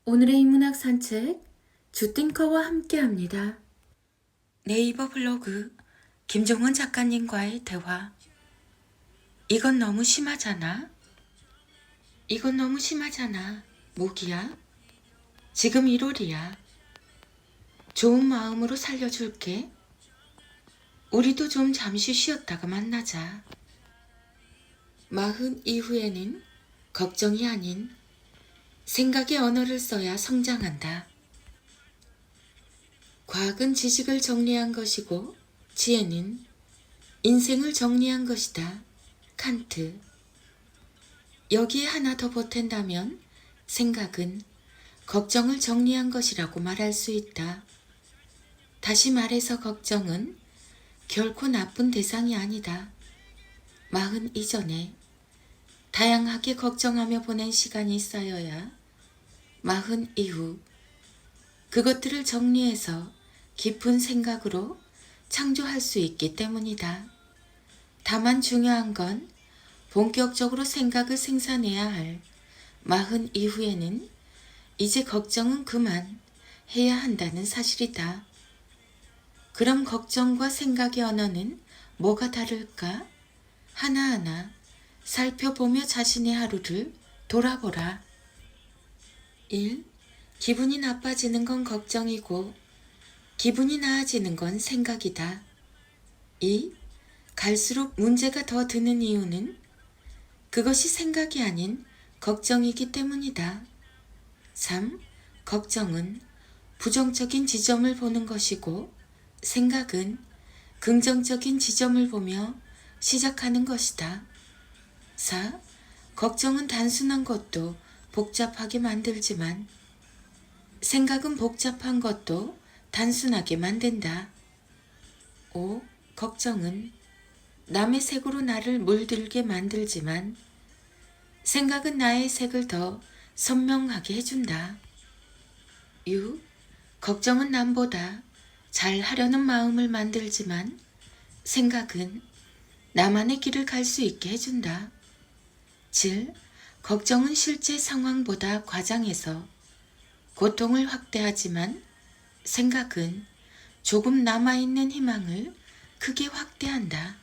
오늘의 인문학 산책 주띵커와 함께합니다. 네이버 블로그 김종은 작가님과의 대화. 이건 너무 심하잖아. 이건 너무 심하잖아. 모기야. 지금 1월이야. 좋은 마음으로 살려줄게. 우리도 좀 잠시 쉬었다가 만나자. 마흔 이후에는 걱정이 아닌 생각의 언어를 써야 성장한다. 과학은 지식을 정리한 것이고 지혜는 인생을 정리한 것이다. 칸트. 여기에 하나 더 보탠다면 생각은 걱정을 정리한 것이라고 말할 수 있다. 다시 말해서 걱정은 결코 나쁜 대상이 아니다. 마흔 이전에 다양하게 걱정하며 보낸 시간이 쌓여야 마흔 이후 그것들을 정리해서 깊은 생각으로 창조할 수 있기 때문이다. 다만 중요한 건 본격적으로 생각을 생산해야 할 마흔 이후에는 이제 걱정은 그만 해야 한다는 사실이다. 그럼 걱정과 생각의 언어는 뭐가 다를까? 하나하나 살펴보며 자신의 하루를 돌아보라. 1. 기분이 나빠지는 건 걱정이고 기분이 나아지는 건 생각이다. 2. 갈수록 문제가 더 드는 이유는 그것이 생각이 아닌 걱정이기 때문이다. 3. 걱정은 부정적인 지점을 보는 것이고 생각은 긍정적인 지점을 보며 시작하는 것이다. 4. 걱정은 단순한 것도 복잡하게 만들지만 생각은 복잡한 것도 단순하게 만든다. 5. 걱정은 남의 색으로 나를 물들게 만들지만 생각은 나의 색을 더 선명하게 해준다. 6. 걱정은 남보다 잘 하려는 마음을 만들지만 생각은 나만의 길을 갈 수 있게 해준다. 7. 걱정은 실제 상황보다 과장해서 고통을 확대하지만 생각은 조금 남아있는 희망을 크게 확대한다.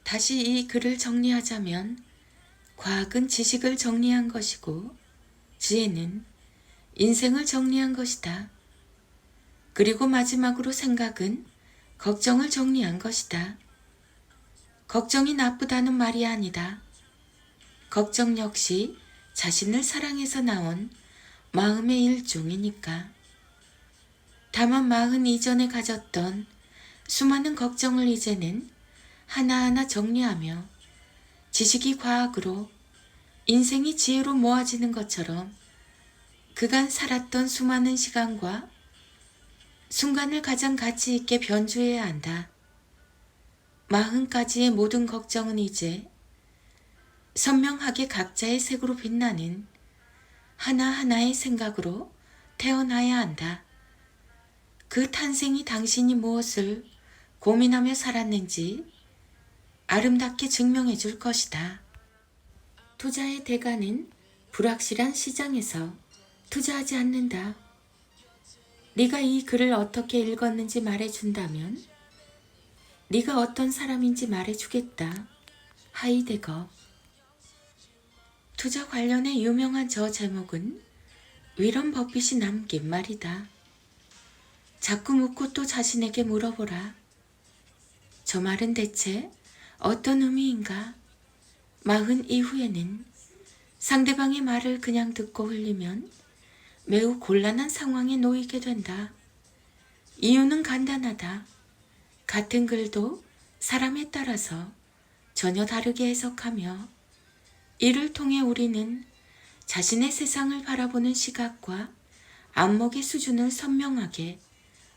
다시 이 글을 정리하자면 과학은 지식을 정리한 것이고 지혜는 인생을 정리한 것이다. 그리고 마지막으로 생각은 걱정을 정리한 것이다. 걱정이 나쁘다는 말이 아니다. 걱정 역시 자신을 사랑해서 나온 마음의 일종이니까. 다만 마흔 이전에 가졌던 수많은 걱정을 이제는 하나하나 정리하며 지식이 과학으로 인생이 지혜로 모아지는 것처럼 그간 살았던 수많은 시간과 순간을 가장 가치 있게 변주해야 한다. 마흔까지의 모든 걱정은 이제 선명하게 각자의 색으로 빛나는 하나하나의 생각으로 태어나야 한다. 그 탄생이 당신이 무엇을 고민하며 살았는지 아름답게 증명해 줄 것이다. 투자의 대가는 불확실한 시장에서 투자하지 않는다. 네가 이 글을 어떻게 읽었는지 말해준다면 네가 어떤 사람인지 말해주겠다. 하이데거. 투자 관련해 유명한 저 제목은 위런 버핏이 남긴 말이다. 자꾸 묻고 또 자신에게 물어보라. 저 말은 대체 어떤 의미인가? 마흔 이후에는 상대방의 말을 그냥 듣고 흘리면 매우 곤란한 상황에 놓이게 된다. 이유는 간단하다. 같은 글도 사람에 따라서 전혀 다르게 해석하며 이를 통해 우리는 자신의 세상을 바라보는 시각과 안목의 수준을 선명하게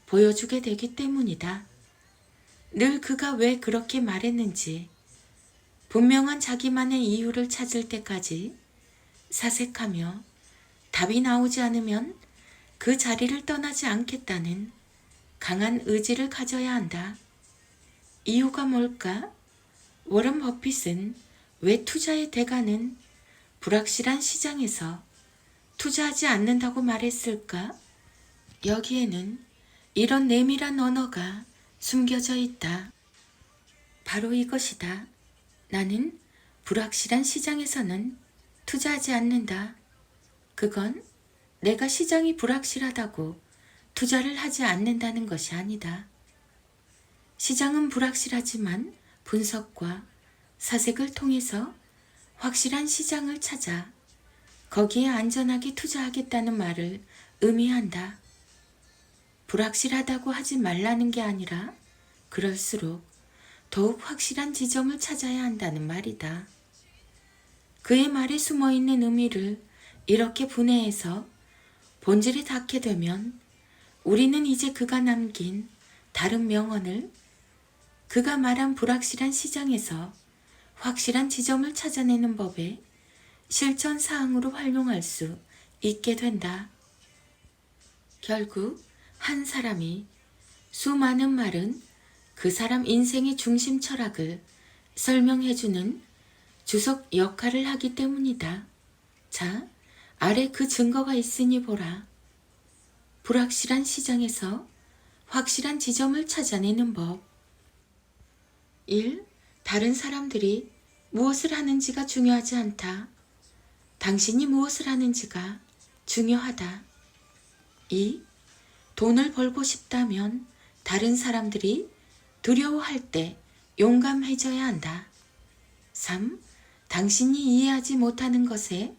보여주게 되기 때문이다. 늘 그가 왜 그렇게 말했는지 분명한 자기만의 이유를 찾을 때까지 사색하며 답이 나오지 않으면 그 자리를 떠나지 않겠다는 강한 의지를 가져야 한다. 이유가 뭘까? 워런 버핏은 왜 투자의 대가는 불확실한 시장에서 투자하지 않는다고 말했을까? 여기에는 이런 내밀한 언어가 숨겨져 있다. 바로 이것이다. 나는 불확실한 시장에서는 투자하지 않는다. 그건 내가 시장이 불확실하다고 투자를 하지 않는다는 것이 아니다. 시장은 불확실하지만 분석과 사색을 통해서 확실한 시장을 찾아 거기에 안전하게 투자하겠다는 말을 의미한다. 불확실하다고 하지 말라는 게 아니라 그럴수록 더욱 확실한 지점을 찾아야 한다는 말이다. 그의 말에 숨어있는 의미를 이렇게 분해해서 본질에 닿게 되면 우리는 이제 그가 남긴 다른 명언을 그가 말한 불확실한 시장에서 확실한 지점을 찾아내는 법의 실천 사항으로 활용할 수 있게 된다. 결국 한 사람이 수많은 말은 그 사람 인생의 중심 철학을 설명해주는 주석 역할을 하기 때문이다. 자, 아래 그 증거가 있으니 보라. 불확실한 시장에서 확실한 지점을 찾아내는 법. 1. 다른 사람들이 무엇을 하는지가 중요하지 않다. 당신이 무엇을 하는지가 중요하다. 2. 돈을 벌고 싶다면 다른 사람들이 두려워할 때 용감해져야 한다. 3. 당신이 이해하지 못하는 것에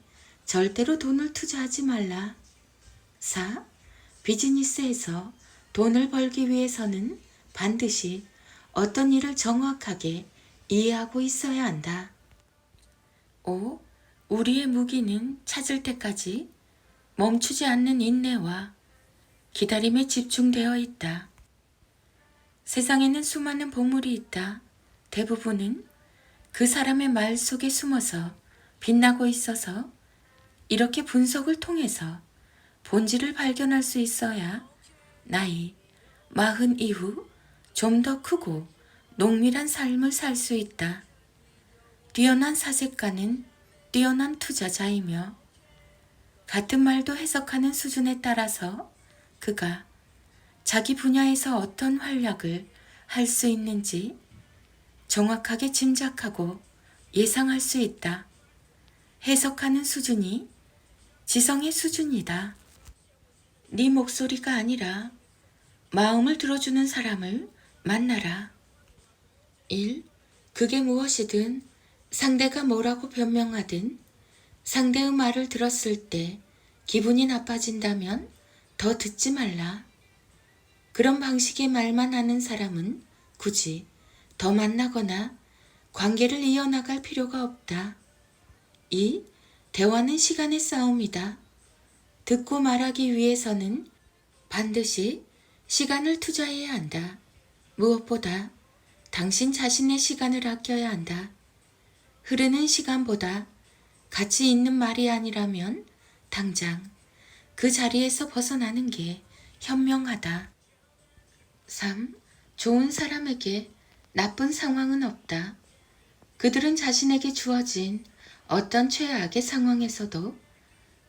절대로 돈을 투자하지 말라. 4. 비즈니스에서 돈을 벌기 위해서는 반드시 어떤 일을 정확하게 이해하고 있어야 한다. 5. 우리의 무기는 찾을 때까지 멈추지 않는 인내와 기다림에 집중되어 있다. 세상에는 수많은 보물이 있다. 대부분은 그 사람의 말 속에 숨어서 빛나고 있어서 이렇게 분석을 통해서 본질을 발견할 수 있어야 나이 40 이후 좀 더 크고 농밀한 삶을 살 수 있다. 뛰어난 사색가는 뛰어난 투자자이며 같은 말도 해석하는 수준에 따라서 그가 자기 분야에서 어떤 활약을 할 수 있는지 정확하게 짐작하고 예상할 수 있다. 해석하는 수준이 지성의 수준이다. 네 목소리가 아니라 마음을 들어주는 사람을 만나라. 1. 그게 무엇이든 상대가 뭐라고 변명하든 상대의 말을 들었을 때 기분이 나빠진다면 더 듣지 말라. 그런 방식의 말만 하는 사람은 굳이 더 만나거나 관계를 이어나갈 필요가 없다. 2. 대화는 시간의 싸움이다. 듣고 말하기 위해서는 반드시 시간을 투자해야 한다. 무엇보다 당신 자신의 시간을 아껴야 한다. 흐르는 시간보다 가치 있는 말이 아니라면 당장 그 자리에서 벗어나는 게 현명하다. 3. 좋은 사람에게 나쁜 상황은 없다. 그들은 자신에게 주어진 어떤 최악의 상황에서도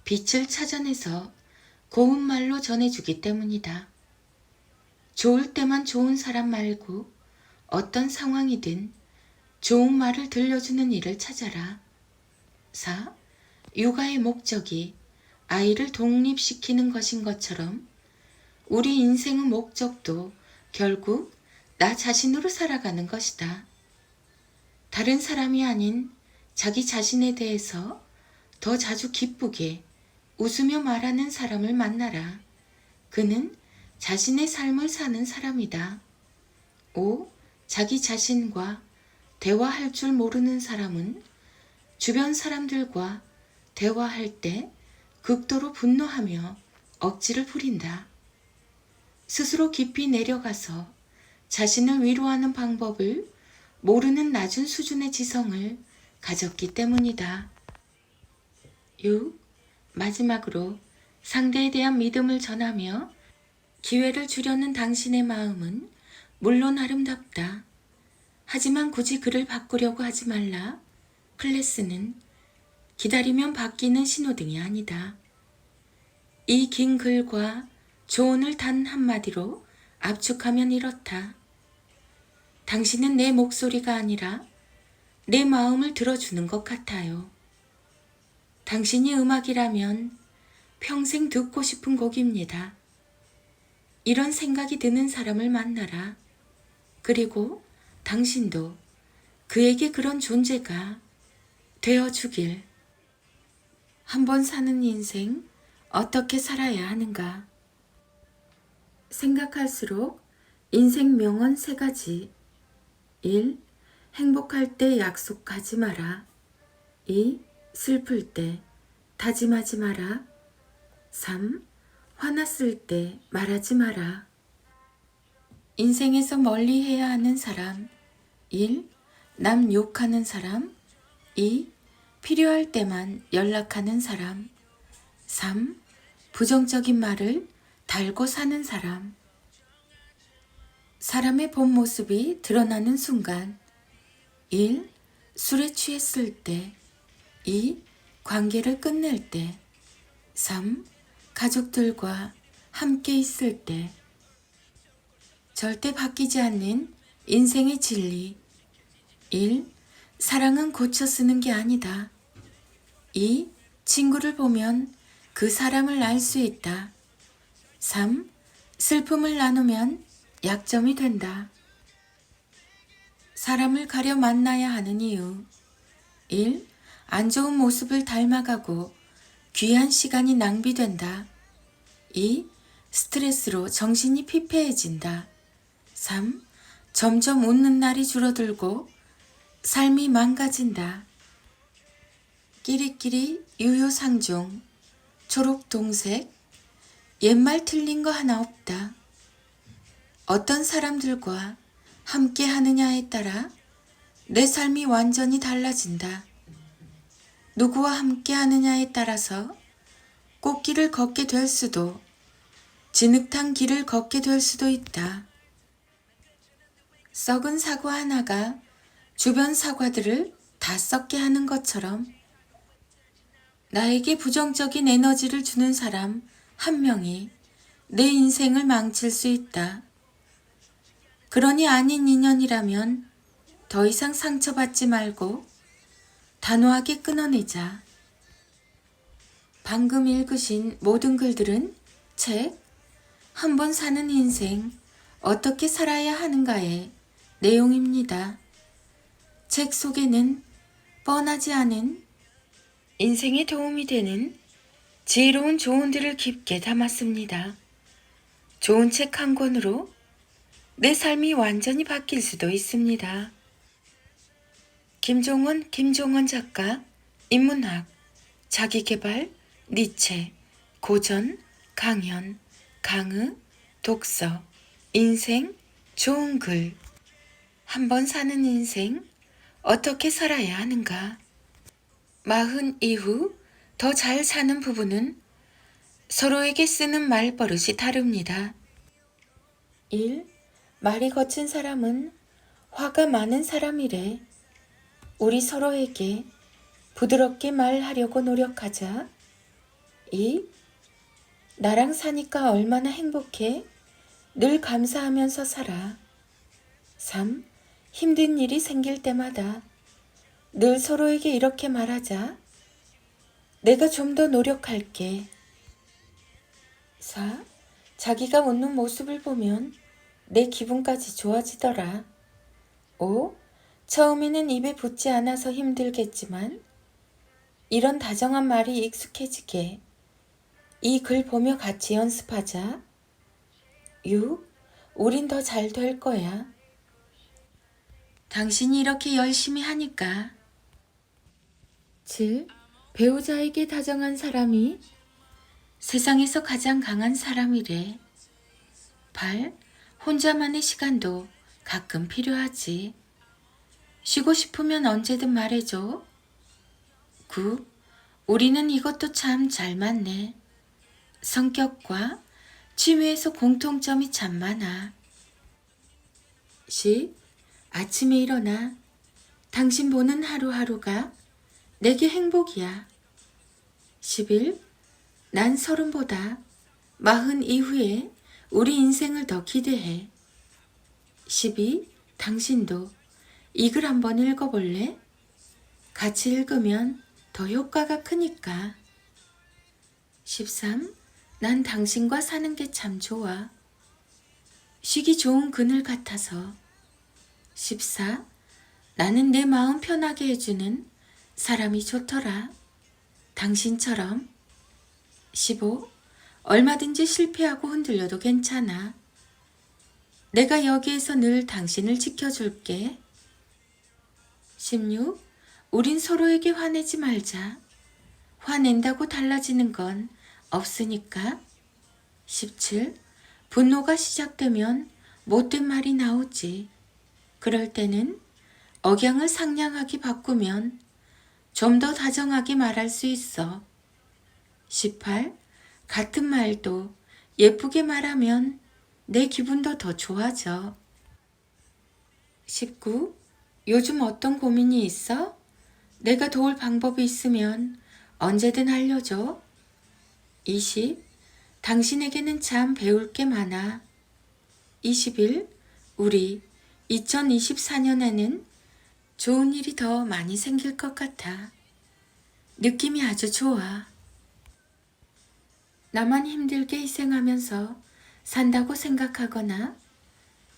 빛을 찾아내서 고운 말로 전해주기 때문이다. 좋을 때만 좋은 사람 말고 어떤 상황이든 좋은 말을 들려주는 일을 찾아라. 4. 육아의 목적이 아이를 독립시키는 것인 것처럼 우리 인생의 목적도 결국 나 자신으로 살아가는 것이다. 다른 사람이 아닌 자기 자신에 대해서 더 자주 기쁘게 웃으며 말하는 사람을 만나라. 그는 자신의 삶을 사는 사람이다. 5. 자기 자신과 대화할 줄 모르는 사람은 주변 사람들과 대화할 때 극도로 분노하며 억지를 부린다. 스스로 깊이 내려가서 자신을 위로하는 방법을 모르는 낮은 수준의 지성을 가졌기 때문이다. 6. 마지막으로 상대에 대한 믿음을 전하며 기회를 주려는 당신의 마음은 물론 아름답다. 하지만 굳이 그를 바꾸려고 하지 말라. 클래스는 기다리면 바뀌는 신호등이 아니다. 이 긴 글과 조언을 단 한마디로 압축하면 이렇다. 당신은 내 목소리가 아니라 내 마음을 들어주는 것 같아요. 당신이 음악이라면 평생 듣고 싶은 곡입니다. 이런 생각이 드는 사람을 만나라. 그리고 당신도 그에게 그런 존재가 되어주길. 한 번 사는 인생 어떻게 살아야 하는가? 생각할수록 인생 명언 3가지. 1. 행복할 때 약속하지 마라. 2. 슬플 때 다짐하지 마라. 3. 화났을 때 말하지 마라. 인생에서 멀리 해야 하는 사람. 1. 남 욕하는 사람. 2. 필요할 때만 연락하는 사람. 3. 부정적인 말을 달고 사는 사람. 사람의 본 모습이 드러나는 순간. 1. 술에 취했을 때. 2. 관계를 끝낼 때. 3. 가족들과 함께 있을 때. 절대 바뀌지 않는 인생의 진리. 1. 사랑은 고쳐 쓰는 게 아니다. 2. 친구를 보면 그 사람을 알 수 있다. 3. 슬픔을 나누면 약점이 된다. 사람을 가려 만나야 하는 이유. 1. 안 좋은 모습을 닮아가고 귀한 시간이 낭비된다. 2. 스트레스로 정신이 피폐해진다. 3. 점점 웃는 날이 줄어들고 삶이 망가진다. 끼리끼리 유유상종, 초록동색, 옛말 틀린 거 하나 없다. 어떤 사람들과 함께 하느냐에 따라 내 삶이 완전히 달라진다. 누구와 함께 하느냐에 따라서 꽃길을 걷게 될 수도, 진흙탕 길을 걷게 될 수도 있다. 썩은 사과 하나가 주변 사과들을 다 썩게 하는 것처럼 나에게 부정적인 에너지를 주는 사람 한 명이 내 인생을 망칠 수 있다. 그러니 아닌 인연이라면 더 이상 상처받지 말고 단호하게 끊어내자. 방금 읽으신 모든 글들은 책 한 번 사는 인생 어떻게 살아야 하는가의 내용입니다. 책 속에는 뻔하지 않은 인생에 도움이 되는 지혜로운 조언들을 깊게 담았습니다. 좋은 책 한 권으로 내 삶이 완전히 바뀔 수도 있습니다. 김종원 작가, 인문학, 자기계발, 니체, 고전, 강연, 강의, 독서, 인생, 좋은 글. 한 번 사는 인생, 어떻게 살아야 하는가? 40 이후 더 잘 사는 부부는 서로에게 쓰는 말버릇이 다릅니다. 1. 말이 거친 사람은 화가 많은 사람이래. 우리 서로에게 부드럽게 말하려고 노력하자. 2. 나랑 사니까 얼마나 행복해. 늘 감사하면서 살아. 3. 힘든 일이 생길 때마다 늘 서로에게 이렇게 말하자. 내가 좀 더 노력할게. 4. 자기가 웃는 모습을 보면 내 기분까지 좋아지더라. 5. 처음에는 입에 붙지 않아서 힘들겠지만 이런 다정한 말이 익숙해지게 이 글 보며 같이 연습하자. 6. 우린 더 잘 될 거야. 당신이 이렇게 열심히 하니까. 7. 배우자에게 다정한 사람이 세상에서 가장 강한 사람이래. 8. 혼자만의 시간도 가끔 필요하지. 쉬고 싶으면 언제든 말해줘. 9. 우리는 이것도 참 잘 맞네. 성격과 취미에서 공통점이 참 많아. 10. 아침에 일어나 당신 보는 하루하루가 내게 행복이야. 11. 난 30보다 40 이후에 우리 인생을 더 기대해. 12. 당신도 이 글 한번 읽어볼래? 같이 읽으면 더 효과가 크니까. 13. 난 당신과 사는 게 참 좋아. 쉬기 좋은 그늘 같아서. 14. 나는 내 마음 편하게 해주는 사람이 좋더라. 당신처럼. 15. 얼마든지 실패하고 흔들려도 괜찮아. 내가 여기에서 늘 당신을 지켜줄게. 16. 우린 서로에게 화내지 말자. 화낸다고 달라지는 건 없으니까. 17. 분노가 시작되면 못된 말이 나오지. 그럴 때는 억양을 상냥하게 바꾸면 좀 더 다정하게 말할 수 있어. 18. 같은 말도 예쁘게 말하면 내 기분도 더 좋아져. 19. 요즘 어떤 고민이 있어? 내가 도울 방법이 있으면 언제든 알려줘. 20. 당신에게는 참 배울 게 많아. 21. 우리 2024년에는 좋은 일이 더 많이 생길 것 같아. 느낌이 아주 좋아. 나만 힘들게 희생하면서 산다고 생각하거나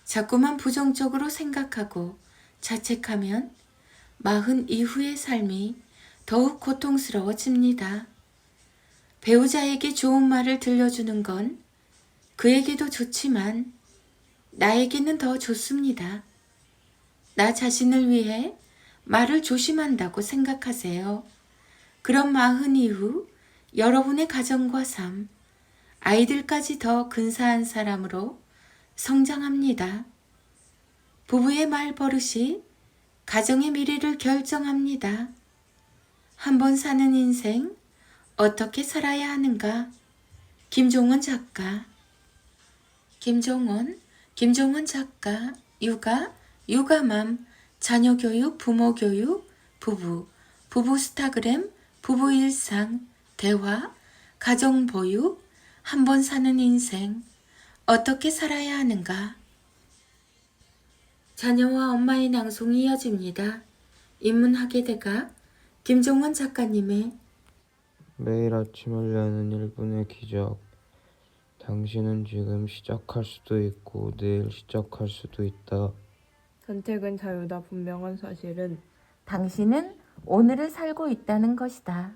자꾸만 부정적으로 생각하고 자책하면 40 이후의 삶이 더욱 고통스러워집니다. 배우자에게 좋은 말을 들려주는 건 그에게도 좋지만 나에게는 더 좋습니다. 나 자신을 위해 말을 조심한다고 생각하세요. 그럼 40 이후 여러분의 가정과 삶, 아이들까지 더 근사한 사람으로 성장합니다. 부부의 말버릇이 가정의 미래를 결정합니다. 한번 사는 인생 어떻게 살아야 하는가? 김종원 작가. 김종원 작가, 육아, 육아맘, 자녀교육, 부모교육, 부부 스타그램, 부부 일상, 대화, 가정보육, 한번 사는 인생, 어떻게 살아야 하는가? 자녀와 엄마의 낭송이 이어집니다. 인문학의 김종원 작가님의 매일 아침을 여는 1분의 기적. 당신은 지금 시작할 수도 있고 내일 시작할 수도 있다. 선택은 자유다. 분명한 사실은 당신은 오늘을 살고 있다는 것이다.